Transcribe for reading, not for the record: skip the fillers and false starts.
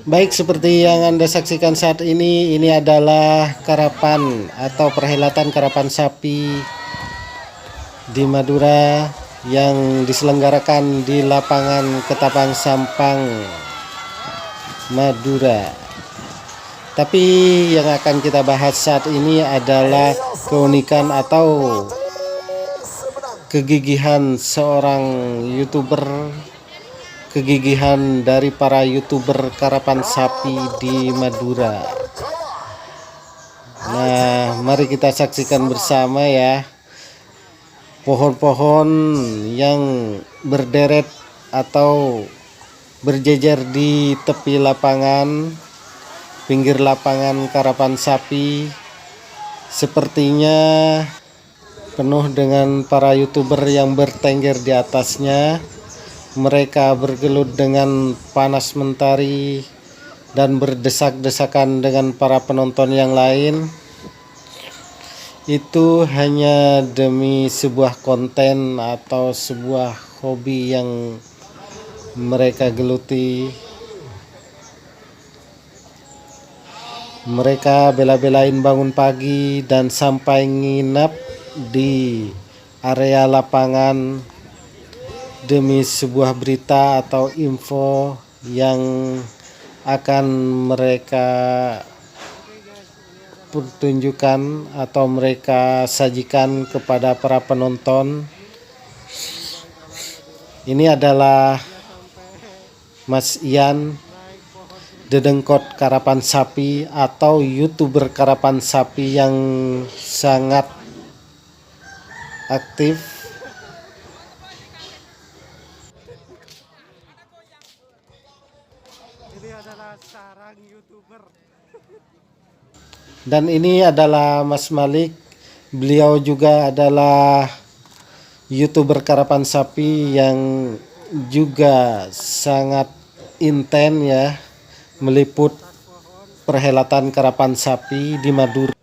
Baik, seperti yang Anda saksikan saat ini adalah karapan atau perhelatan karapan sapi di Madura yang diselenggarakan di lapangan Ketapang Sampang, Madura. Tapi yang akan kita bahas saat ini adalah keunikan atau kegigihan seorang YouTuber, kegigihan dari para YouTuber karapan sapi di Madura. Nah, mari kita saksikan bersama ya. Pohon-pohon yang berderet atau berjejer di tepi lapangan, pinggir lapangan karapan sapi, sepertinya penuh dengan para YouTuber yang bertengger di atasnya. Mereka bergelut dengan panas mentari dan berdesak-desakan dengan para penonton yang lain. Itu hanya demi sebuah konten atau sebuah hobi yang mereka geluti. Mereka bela-belain bangun pagi dan sampai nginap di area lapangan demi sebuah berita atau info yang akan mereka pertunjukkan atau mereka sajikan kepada para penonton. Ini adalah Mas Ian, dedengkot karapan sapi atau YouTuber karapan sapi yang sangat aktif. Ini adalah sarang YouTuber. Dan ini adalah Mas Malik. Beliau juga adalah YouTuber karapan sapi yang juga sangat intens ya, meliput perhelatan karapan sapi di Madura.